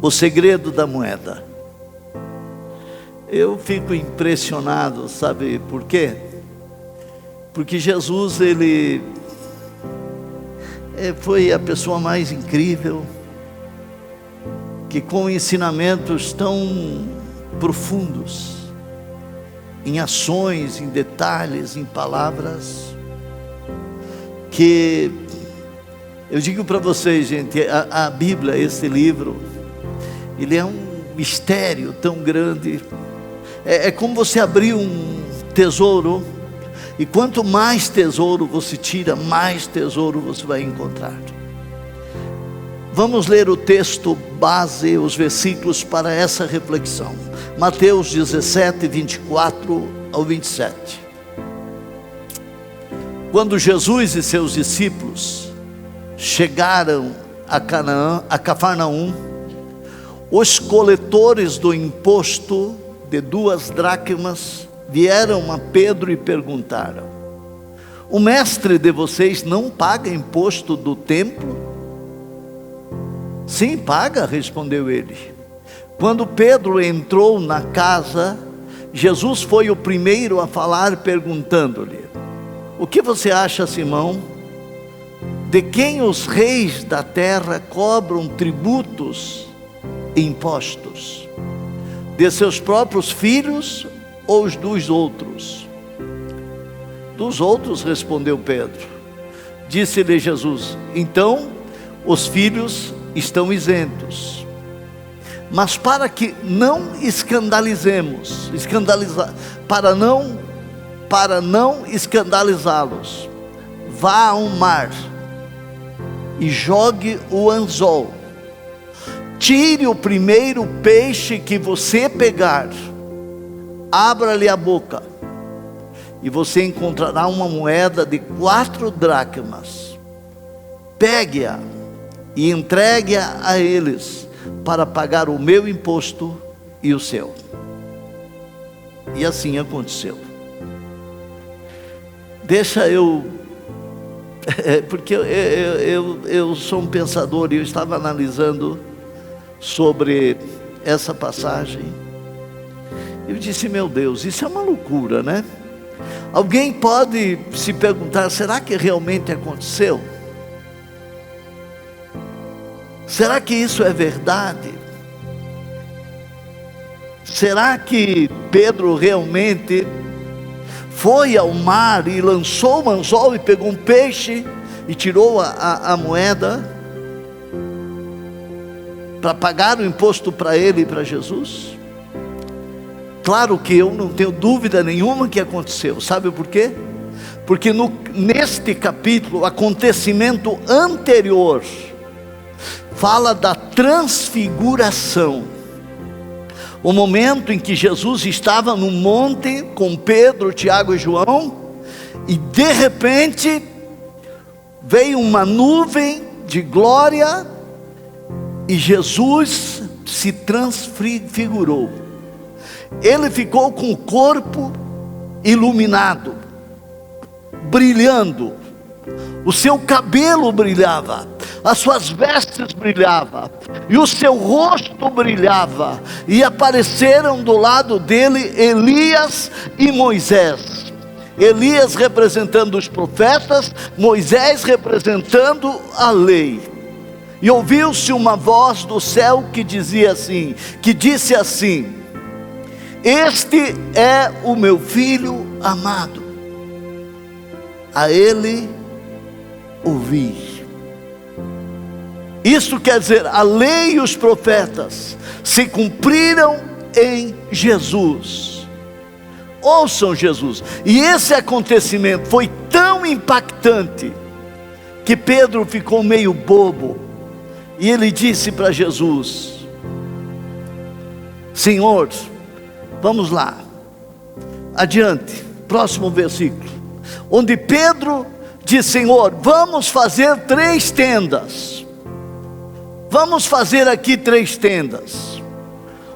O segredo da moeda. Eu fico impressionado, sabe por quê? Porque Jesus, ele foi a pessoa mais incrível, que com ensinamentos tão profundos, em ações, em detalhes, em palavras, que eu digo para vocês, gente, a Bíblia, esse livro, ele é um mistério tão grande. É como você abrir um tesouro, e quanto mais tesouro você tira, mais tesouro você vai encontrar. Vamos ler o texto base, os versículos para essa reflexão. Mateus 17, 24 ao 27. Quando Jesus e seus discípulos chegaram a Canaã, a Cafarnaum, os coletores do imposto de 2 dracmas vieram a Pedro e perguntaram: o mestre de vocês não paga imposto do templo? Sim, paga, respondeu ele. Quando Pedro entrou na casa, Jesus foi o primeiro a falar, perguntando-lhe: o que você acha, Simão? De quem os reis da terra cobram tributos e impostos? De seus próprios filhos ou os dos outros? Dos outros, respondeu Pedro. Disse-lhe Jesus: então os filhos estão isentos. Mas para que não para não escandalizá-los, vá ao mar e jogue o anzol. Tire o primeiro peixe que você pegar, abra-lhe a boca, e você encontrará uma moeda de 4 dracmas. Pegue-a e entregue-a a eles, para pagar o meu imposto e o seu. E assim aconteceu. Deixa eu, porque eu sou um pensador, e eu estava analisando sobre essa passagem. Eu disse: meu Deus, isso é uma loucura, né? Alguém pode se perguntar: será que realmente aconteceu? Será que isso é verdade? Será que Pedro realmente foi ao mar e lançou o anzol e pegou um peixe e tirou a moeda para pagar o imposto para ele e para Jesus? Claro que eu não tenho dúvida nenhuma que aconteceu. Sabe por quê? Porque neste capítulo, o acontecimento anterior fala da transfiguração. O momento em que Jesus estava no monte com Pedro, Tiago e João, e de repente veio uma nuvem de glória e Jesus se transfigurou. Ele ficou com o corpo iluminado, brilhando, o seu cabelo brilhava, as suas vestes brilhavam, e o seu rosto brilhava, e apareceram do lado dele Elias e Moisés. Elias representando os profetas, Moisés representando a lei. E ouviu-se uma voz do céu que disse assim: este é o meu filho amado, a ele ouvi. Isso quer dizer, a lei e os profetas se cumpriram em Jesus. Ouçam Jesus. E esse acontecimento foi tão impactante que Pedro ficou meio bobo, e ele disse para Jesus: Senhor, vamos lá, adiante, próximo versículo, onde Pedro diz: Senhor, vamos fazer 3 tendas. Vamos fazer aqui 3 tendas.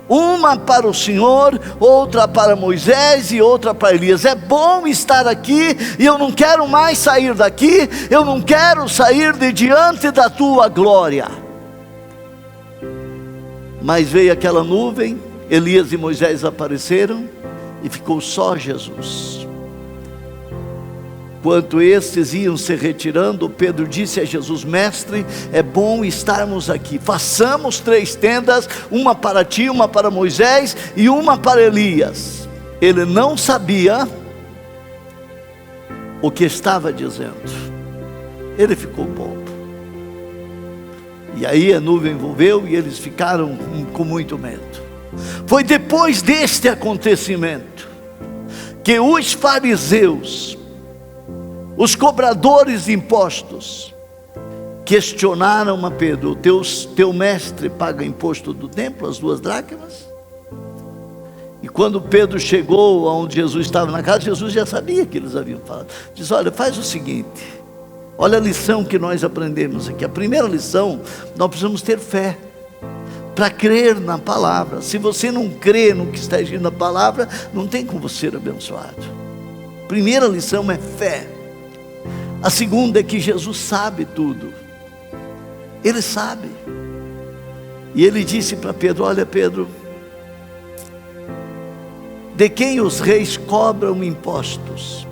Uma para o Senhor, outra para Moisés e outra para Elias. É bom estar aqui, e eu não quero mais sair daqui. Eu não quero sair de diante da tua glória. Mas veio aquela nuvem, Elias e Moisés apareceram e ficou só Jesus. Quando estes iam se retirando, Pedro disse a Jesus: Mestre, é bom estarmos aqui, façamos 3 tendas, uma para ti, uma para Moisés e uma para Elias. Ele não sabia o que estava dizendo, ele ficou bobo. E aí a nuvem envolveu e eles ficaram com muito medo. Foi depois deste acontecimento que os fariseus, os cobradores de impostos, questionaram a Pedro: teu mestre paga imposto do templo, as 2 dracmas? E quando Pedro chegou onde Jesus estava na casa, Jesus já sabia que eles haviam falado. Diz: olha, faz o seguinte, olha a lição que nós aprendemos aqui. A primeira lição: nós precisamos ter fé para crer na palavra. Se você não crê no que está escrito na palavra, não tem como ser abençoado. Primeira lição é fé. A segunda é que Jesus sabe tudo. Ele sabe. E ele disse para Pedro: olha, Pedro, de quem os reis cobram impostos?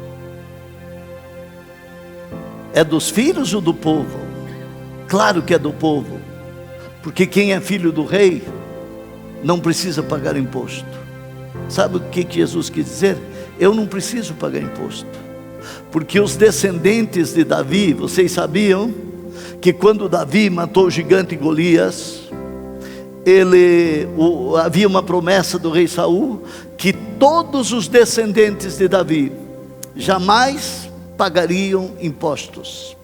É dos filhos ou do povo? Claro que é do povo, porque quem é filho do rei não precisa pagar imposto. Sabe o que Jesus quis dizer? Eu não preciso pagar imposto, porque os descendentes de Davi, vocês sabiam que quando Davi matou o gigante Golias, havia uma promessa do rei Saul, que todos os descendentes de Davi jamais pagariam impostos.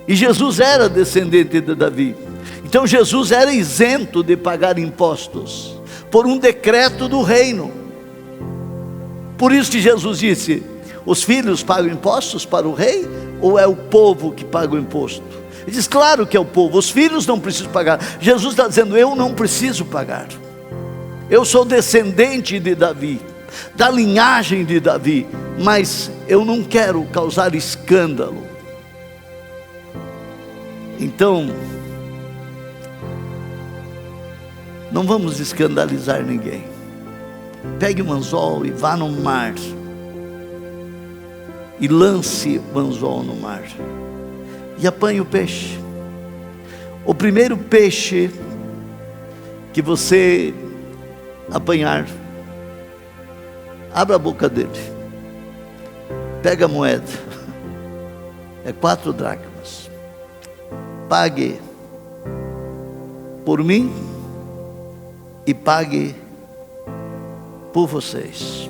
E Jesus era descendente de Davi, então Jesus era isento de pagar impostos, por um decreto do reino. Por isso que Jesus disse: os filhos pagam impostos para o rei, ou é o povo que paga o imposto? Ele diz: claro que é o povo, os filhos não precisam pagar. Jesus está dizendo: eu não preciso pagar. Eu sou descendente de Davi, da linhagem de Davi, mas eu não quero causar escândalo. Então, não vamos escandalizar ninguém. Pegue um anzol e vá no mar, e lance o anzol no mar, e apanhe o peixe. O primeiro peixe que você apanhar, abra a boca dele, pega a moeda, é 4 dracmas, pague por mim e pague por vocês.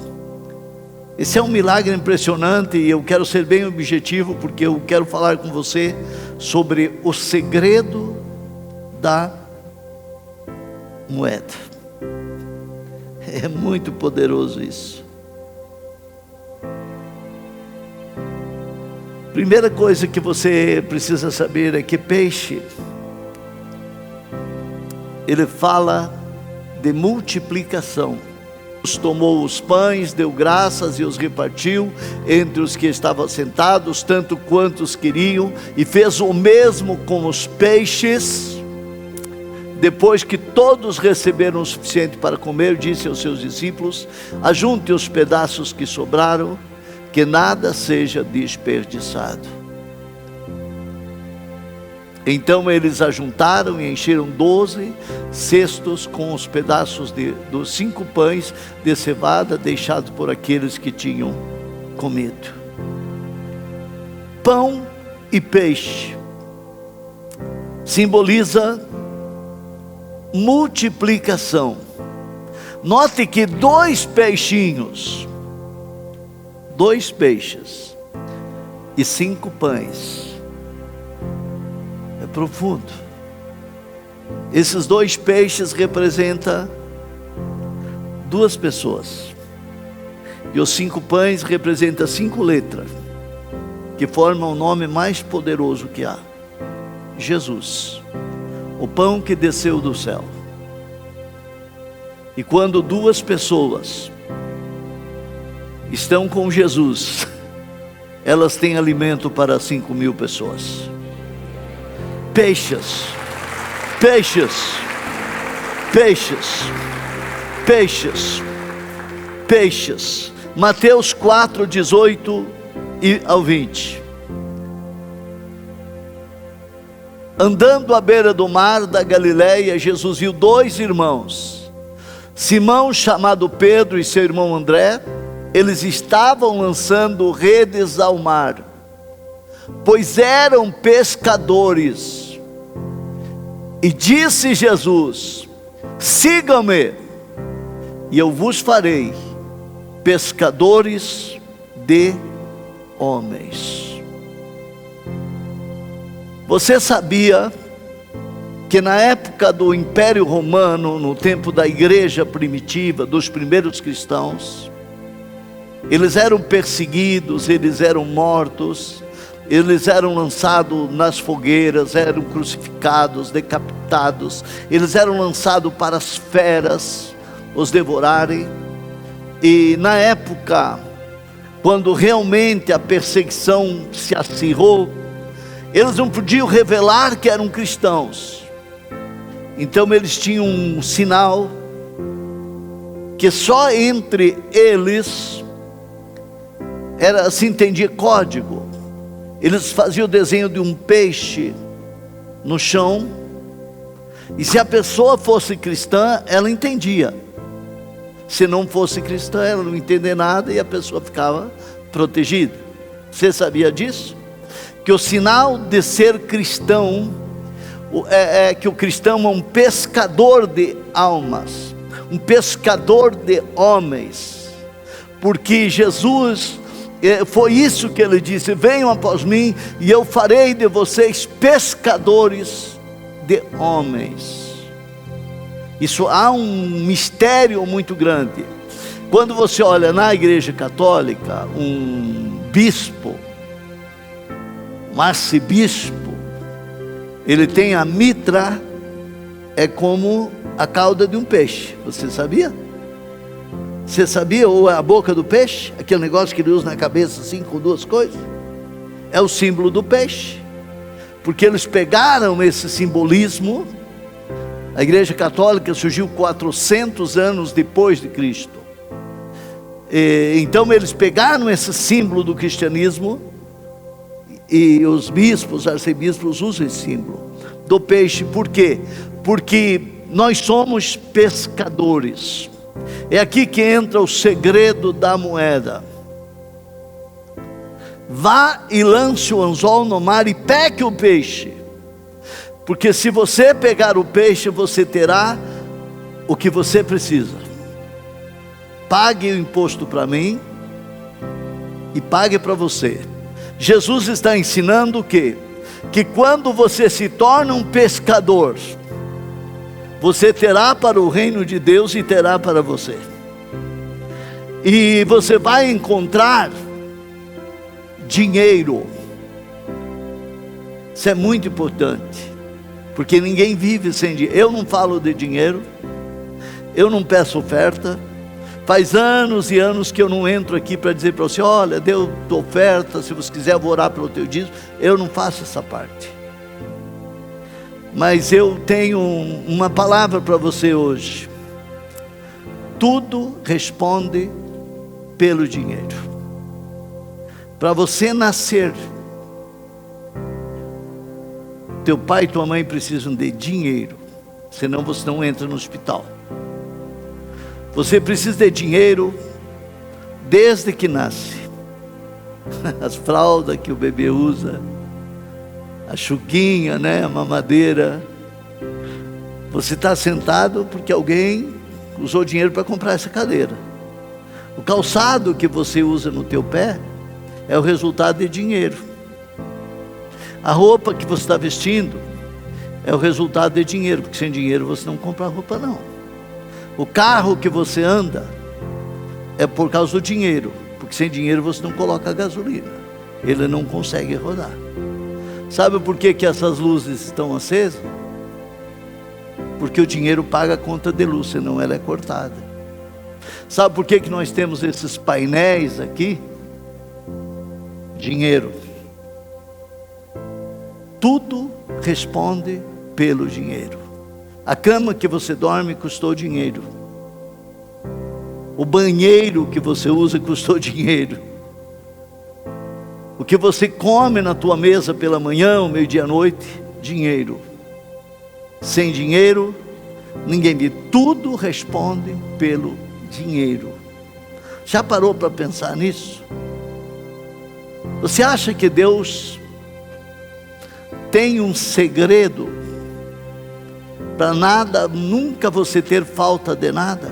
Esse é um milagre impressionante, e eu quero ser bem objetivo, porque eu quero falar com você sobre o segredo da moeda. É muito poderoso isso. Primeira coisa que você precisa saber é que peixe, ele fala de multiplicação. Tomou os pães, deu graças e os repartiu entre os que estavam sentados, tanto quantos queriam, e fez o mesmo com os peixes. Depois que todos receberam o suficiente para comer, disse aos seus discípulos: ajunte os pedaços que sobraram, que nada seja desperdiçado. Então eles ajuntaram e encheram 12 cestos com os pedaços dos 5 pães de cevada deixados por aqueles que tinham comido. Pão e peixe simboliza multiplicação. Note que 2 peixinhos, 2 peixes e 5 pães, é profundo. Esses 2 peixes representam 2 pessoas, e os 5 pães representam 5 letras, que formam o nome mais poderoso que há: Jesus, o pão que desceu do céu. E quando 2 pessoas estão com Jesus, elas têm alimento para 5.000 pessoas. Peixes, Peixes, peixes, peixes. Mateus 4, 18 ao 20. Andando à beira do mar da Galileia, Jesus viu dois irmãos, Simão, chamado Pedro, e seu irmão André. Eles estavam lançando redes ao mar, pois eram pescadores. E disse Jesus: sigam-me, e eu vos farei pescadores de homens. Você sabia que na época do Império Romano, no tempo da igreja primitiva, dos primeiros cristãos, eles eram perseguidos, eles eram mortos, eles eram lançados nas fogueiras, eram crucificados, decapitados, eles eram lançados para as feras os devorarem. E na época, quando realmente a perseguição se acirrou, eles não podiam revelar que eram cristãos. Então eles tinham um sinal que só entre eles se entendia código. Eles faziam o desenho de um peixe no chão, e se a pessoa fosse cristã, ela entendia. Se não fosse cristã, ela não entendia nada e a pessoa ficava protegida. Você sabia disso? Que o sinal de ser cristão é que o cristão é um pescador de almas, um pescador de homens, porque Jesus, foi isso que ele disse: venham após mim e eu farei de vocês pescadores de homens. Isso há um mistério muito grande. Quando você olha na igreja católica, um bispo, um arcebispo, ele tem a mitra, é como a cauda de um peixe. Você sabia? Você sabia? Ou a boca do peixe, aquele negócio que ele usa na cabeça assim, com duas coisas, é o símbolo do peixe, porque eles pegaram esse simbolismo. A igreja católica surgiu 400 anos depois de Cristo, então eles pegaram esse símbolo do cristianismo, e os bispos, arcebispos usam esse símbolo do peixe. Por quê? Porque nós somos pescadores. É aqui que entra o segredo da moeda. Vá e lance o anzol no mar e pegue o peixe, porque se você pegar o peixe, você terá o que você precisa. Pague o imposto para mim e pague para você. Jesus está ensinando o quê? Que quando você se torna um pescador, você terá para o reino de Deus e terá para você. E você vai encontrar dinheiro. Isso é muito importante, porque ninguém vive sem dinheiro. Eu não falo de dinheiro, eu não peço oferta. Faz anos e anos que eu não entro aqui para dizer para você: olha, deu tua oferta, se você quiser eu vou orar pelo teu dízimo. Eu não faço essa parte. Mas eu tenho uma palavra para você hoje. Tudo responde pelo dinheiro. Para você nascer, teu pai e tua mãe precisam de dinheiro, senão você não entra no hospital. Você precisa de dinheiro desde que nasce. As fraldas que o bebê usa, a chuquinha, né, a mamadeira. Você está sentado porque alguém usou dinheiro para comprar essa cadeira. O calçado que você usa no teu pé é o resultado de dinheiro. A roupa que você está vestindo é o resultado de dinheiro, porque sem dinheiro você não compra roupa não. O carro que você anda é por causa do dinheiro, porque sem dinheiro você não coloca gasolina, ele não consegue rodar. Sabe por que essas luzes estão acesas? Porque o dinheiro paga a conta de luz, senão ela é cortada. Sabe por que nós temos esses painéis aqui? Dinheiro. Tudo responde pelo dinheiro. A cama que você dorme custou dinheiro. O banheiro que você usa custou dinheiro. O que você come na tua mesa pela manhã, meio-dia à noite, dinheiro. Sem dinheiro, ninguém vive. Tudo responde pelo dinheiro. Já parou para pensar nisso? Você acha que Deus tem um segredo para nada, nunca você ter falta de nada?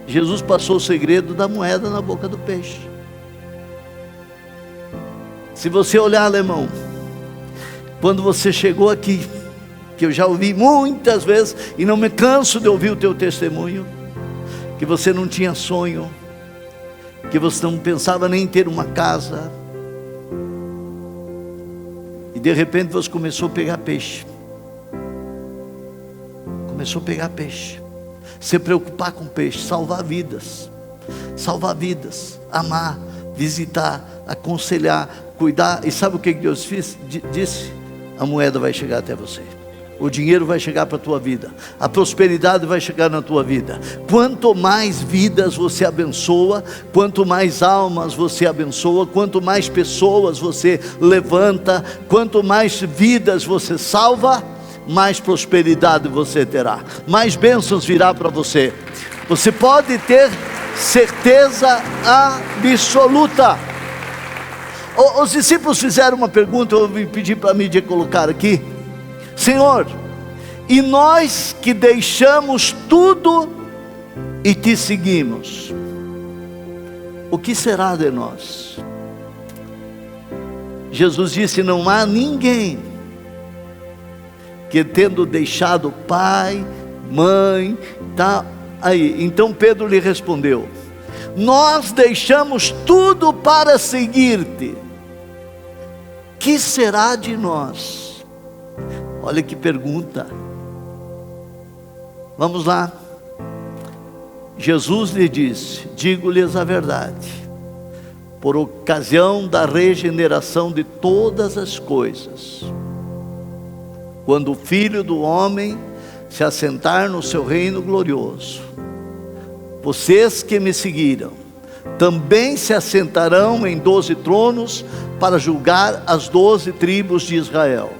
Jesus passou o segredo da moeda na boca do peixe. Se você olhar, alemão, quando você chegou aqui, que eu já ouvi muitas vezes, e não me canso de ouvir o teu testemunho, que você não tinha sonho, que você não pensava nem em ter uma casa, e de repente você começou a pegar peixe. Começou a pegar peixe, se preocupar com peixe, salvar vidas, amar, visitar, aconselhar, cuidar. E sabe o que Deus disse? A moeda vai chegar até você, o dinheiro vai chegar para a tua vida, a prosperidade vai chegar na tua vida. Quanto mais vidas você abençoa, quanto mais almas você abençoa, quanto mais pessoas você levanta, quanto mais vidas você salva, mais prosperidade você terá, mais bênçãos virá para você. Você pode ter certeza absoluta. Os discípulos fizeram uma pergunta, eu vou pedir para a mídia colocar aqui. Senhor, e nós que deixamos tudo e te seguimos, o que será de nós? Jesus disse: não há ninguém que, tendo deixado pai, mãe, tá aí. Então Pedro lhe respondeu: nós deixamos tudo para seguir-te, que será de nós? Olha que pergunta. Vamos lá. Jesus lhe disse: digo-lhes a verdade, por ocasião da regeneração de todas as coisas, quando o Filho do Homem se assentar no seu reino glorioso, vocês que me seguiram também se assentarão em 12 tronos para julgar as 12 tribos de Israel.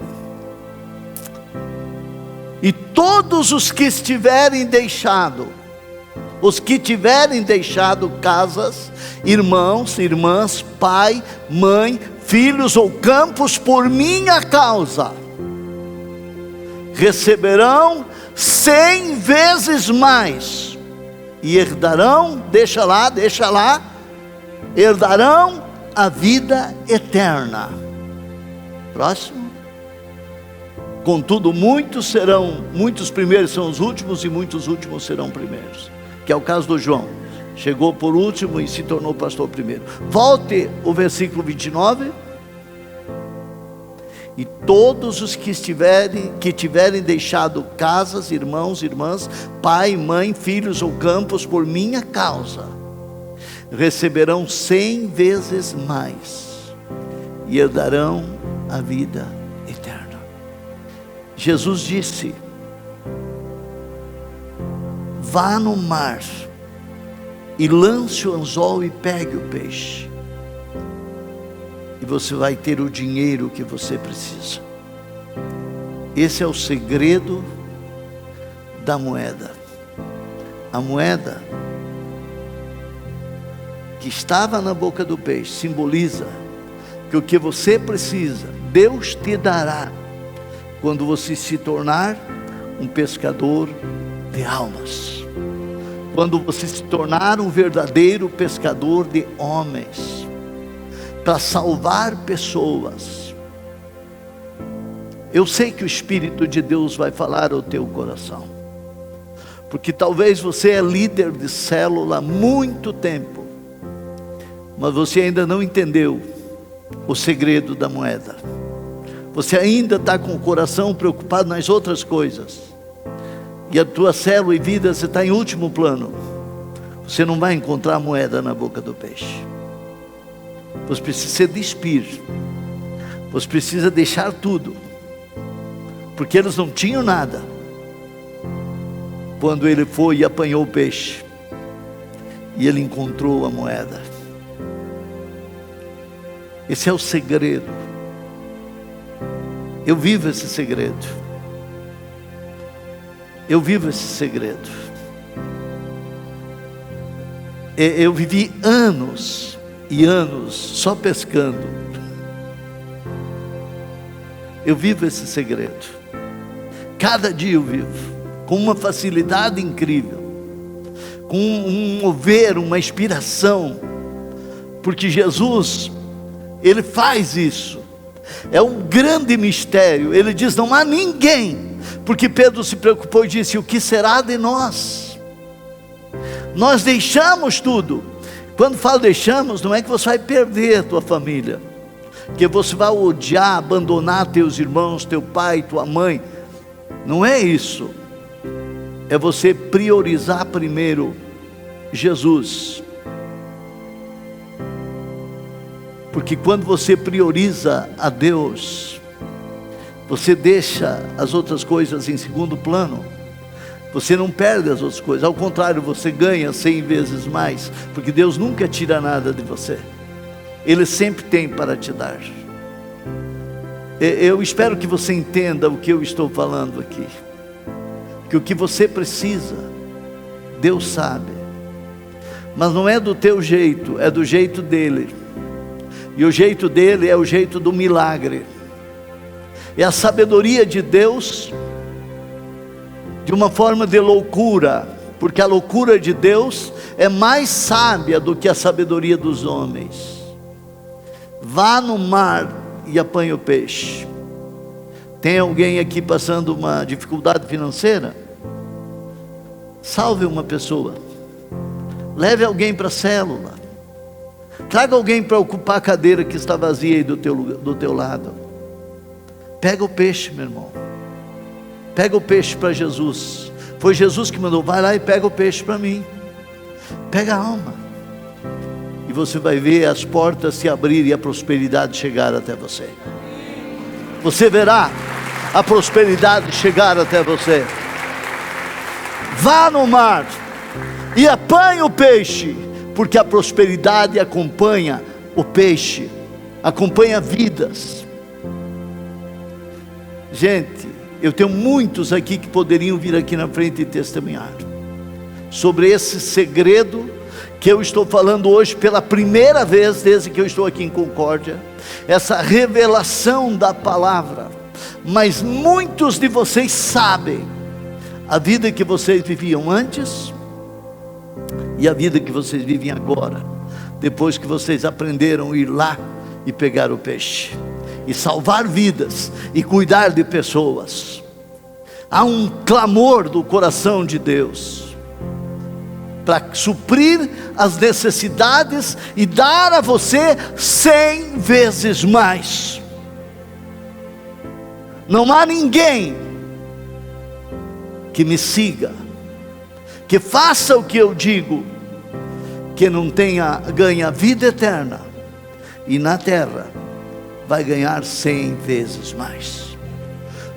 E todos os que tiverem deixado casas, irmãos, irmãs, pai, mãe, filhos ou campos por minha causa, receberão 100 vezes mais, e herdarão, deixa lá, herdarão a vida eterna. Próximo. Contudo, muitos primeiros são os últimos, e muitos últimos serão primeiros, que é o caso do João. Chegou por último e se tornou pastor primeiro. Volte o versículo 29. E todos os que tiverem deixado casas, irmãos, irmãs, pai, mãe, filhos ou campos por minha causa, receberão 100 vezes mais, e herdarão a vida eterna. Jesus disse: vá no mar e lance o anzol e pegue o peixe, e você vai ter o dinheiro que você precisa. Esse é o segredo da moeda. A moeda que estava na boca do peixe simboliza que o que você precisa, Deus te dará quando você se tornar um pescador de almas, quando você se tornar um verdadeiro pescador de homens, para salvar pessoas. Eu sei que o Espírito de Deus vai falar ao teu coração, porque talvez você é líder de célula há muito tempo, mas você ainda não entendeu o segredo da moeda. Você ainda está com o coração preocupado nas outras coisas, e a tua célula e vida você está em último plano. Você não vai encontrar a moeda na boca do peixe. Você precisa se despir, você precisa deixar tudo, porque eles não tinham nada, quando ele foi e apanhou o peixe, e ele encontrou a moeda. Esse é o segredo. Eu vivo esse segredo. Eu vivo esse segredo. Eu vivi anos e anos só pescando. Eu vivo esse segredo. Cada dia eu vivo com uma facilidade incrível, com um mover, uma inspiração, porque Jesus, Ele faz isso. É um grande mistério. Ele diz: não há ninguém, porque Pedro se preocupou e disse: o que será de nós? Nós deixamos tudo. Quando falo deixamos, não é que você vai perder a tua família, que você vai odiar, abandonar teus irmãos, teu pai, tua mãe. Não é isso. É você priorizar primeiro Jesus. Porque quando você prioriza a Deus, você deixa as outras coisas em segundo plano. Você não perde as outras coisas, ao contrário, você ganha 100 vezes mais, porque Deus nunca tira nada de você. Ele sempre tem para te dar. Eu espero que você entenda o que eu estou falando aqui, que o que você precisa, Deus sabe, mas não é do teu jeito, é do jeito dele. E o jeito dele é o jeito do milagre. É a sabedoria de Deus, de uma forma de loucura, porque a loucura de Deus é mais sábia do que a sabedoria dos homens. Vá no mar e apanhe o peixe. Tem alguém aqui passando uma dificuldade financeira? Salve uma pessoa. Leve alguém para a célula. Traga alguém para ocupar a cadeira que está vazia aí do teu lado. Pega o peixe, meu irmão. Pega o peixe para Jesus. Foi Jesus que mandou: vai lá e pega o peixe para mim. Pega a alma. E você vai ver as portas se abrirem e a prosperidade chegar até você. Você verá a prosperidade chegar até você. Vá no mar e apanhe o peixe, porque a prosperidade acompanha o peixe, acompanha vidas. Gente, eu tenho muitos aqui que poderiam vir aqui na frente e testemunhar sobre esse segredo que eu estou falando hoje pela primeira vez desde que eu estou aqui em Concórdia, essa revelação da palavra. Mas muitos de vocês sabem a vida que vocês viviam antes e a vida que vocês vivem agora, depois que vocês aprenderam a ir lá e pegar o peixe, e salvar vidas, e cuidar de pessoas. Há um clamor do coração de Deus, para suprir as necessidades, e dar a você 100 vezes mais. Não há ninguém que me siga, que faça o que eu digo, que não ganha vida eterna, e na terra vai ganhar 100 vezes mais.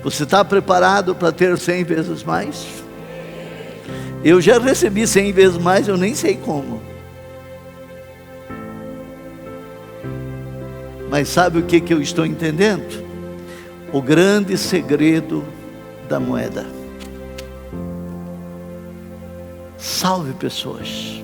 Você está preparado para ter 100 vezes mais? Eu já recebi 100 vezes mais, eu nem sei como. Mas sabe o que eu estou entendendo? O grande segredo da moeda. Salve pessoas.